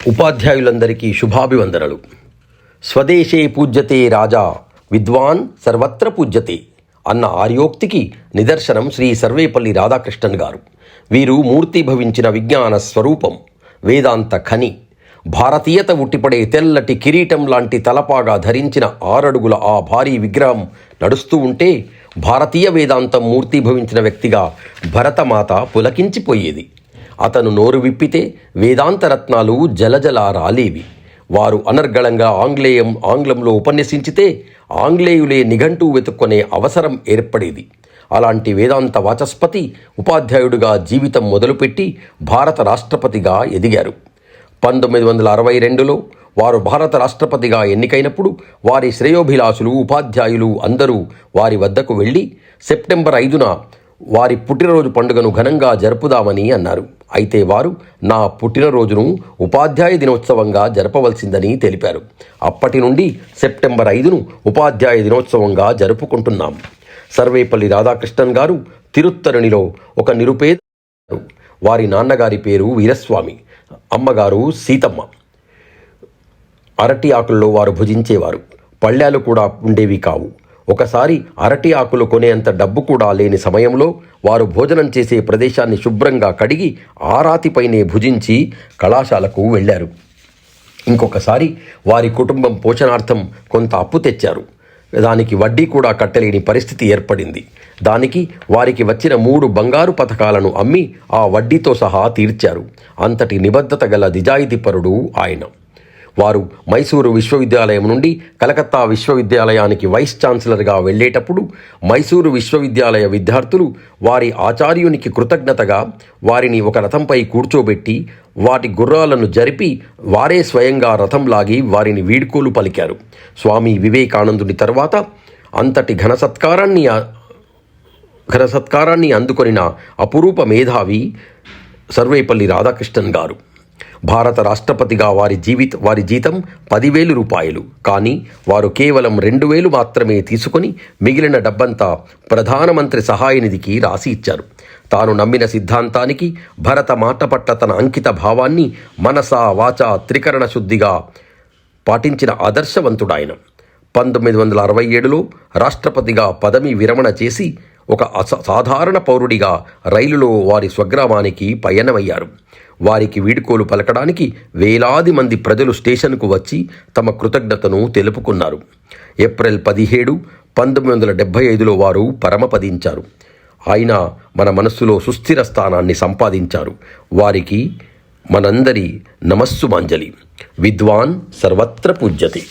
ఉపాధ్యాయులందరికీ శుభాభివందనలు. స్వదేశే పూజ్యతే రాజా విద్వాన్ సర్వత్ర పూజ్యతే అన్న ఆర్యోక్తికి నిదర్శనం శ్రీ సర్వేపల్లి రాధాకృష్ణన్ గారు. వీరు మూర్తిభవించిన విజ్ఞాన స్వరూపం, వేదాంత ఖని. భారతీయత ఉట్టిపడే తెల్లటి కిరీటం లాంటి తలపాగా ధరించిన 6 అడుగుల ఆ భారీ విగ్రహం నడుస్తూ ఉంటే భారతీయ వేదాంతం మూర్తిభవించిన వ్యక్తిగా భరతమాత పులకించిపోయేది. అతను నోరు విప్పితే వేదాంత రత్నాలు జలజల రాలేవి. వారు అనర్గళంగా ఆంగ్లంలో ఉపన్యసించితే ఆంగ్లేయులే నిఘంటూ వెతుక్కునే అవసరం ఏర్పడేది. అలాంటి వేదాంత వాచస్పతి ఉపాధ్యాయుడిగా జీవితం మొదలుపెట్టి భారత రాష్ట్రపతిగా ఎదిగారు. 1962లో వారు భారత రాష్ట్రపతిగా ఎన్నికైనప్పుడు వారి శ్రేయోభిలాషులు ఉపాధ్యాయులు అందరూ వారి వద్దకు వెళ్ళి సెప్టెంబర్ 5న వారి పుట్టినరోజు పండుగను ఘనంగా జరుపుదామని అన్నారు. అయితే వారు నా పుట్టినరోజును ఉపాధ్యాయ దినోత్సవంగా జరపవలసిందని తెలిపారు. అప్పటి నుండి సెప్టెంబర్ 5ను ఉపాధ్యాయ దినోత్సవంగా జరుపుకుంటున్నాం. సర్వేపల్లి రాధాకృష్ణన్ గారు తిరుత్తరణిలో ఒక నిరుపేద. వారి నాన్నగారి పేరు వీరస్వామి, అమ్మగారు సీతమ్మ. అరటి ఆకుల్లో వారు భుజించేవారు. పళ్ళాలు కూడా ఉండేవి కావు. ఒకసారి అరటి ఆకులు కొనేంత డబ్బు కూడా లేని సమయంలో వారు భోజనం చేసే ప్రదేశాన్ని శుభ్రంగా కడిగి ఆ రాతిపైనే భుజించి కళాశాలకు వెళ్ళారు. ఇంకొకసారి వారి కుటుంబం పోషణార్థం కొంత అప్పు తెచ్చారు. దానికి వడ్డీ కూడా కట్టలేని పరిస్థితి ఏర్పడింది. దానికి వారికి వచ్చిన 3 బంగారు పతకాలను అమ్మి ఆ వడ్డీతో సహా తీర్చారు. అంతటి నిబద్ధత గల నిజాయితీపరుడు ఆయన. వారు మైసూరు విశ్వవిద్యాలయం నుండి కలకత్తా విశ్వవిద్యాలయానికి వైస్ ఛాన్సలర్గా వెళ్ళేటప్పుడు మైసూరు విశ్వవిద్యాలయ విద్యార్థులు వారి ఆచార్యునికి కృతజ్ఞతగా వారిని ఒక రథంపై కూర్చోబెట్టి వాటి గుర్రాలను జరిపి వారే స్వయంగా రథం లాగి వారిని వీడ్కోలు పలికారు. స్వామి వివేకానందుని తర్వాత అంతటి ఘన సత్కారాన్ని అందుకొనిన అపురూప మేధావి సర్వేపల్లి రాధాకృష్ణన్ గారు. భారత రాష్ట్రపతిగా వారి జీతం 10,000 రూపాయలు. కానీ వారు కేవలం 2,000 మాత్రమే తీసుకొని మిగిలిన డబ్బంతా ప్రధానమంత్రి సహాయ నిధికి రాసి ఇచ్చారు. తాను నమ్మిన సిద్ధాంతానికి, భరత మాట పట్ల తన అంకిత భావాన్ని మనసా వాచా త్రికరణ శుద్ధిగా పాటించిన ఆదర్శవంతుడాయన. 1967లో రాష్ట్రపతిగా పదవి విరమణ చేసి ఒక సాధారణ పౌరుడిగా రైలులో వారి స్వగ్రామానికి పయనమయ్యారు. వారికి వీడ్కోలు పలకడానికి వేలాది మంది ప్రజలు స్టేషన్కు వచ్చి తమ కృతజ్ఞతను తెలుపుకున్నారు. ఏప్రిల్ 17, 1975లో వారు పరమపదించారు. ఆయన మన మనస్సులో సుస్థిర స్థానాన్ని సంపాదించారు. వారికి మనందరి నమస్సుమాంజలి. విద్వాన్ సర్వత్ర పూజ్యతే.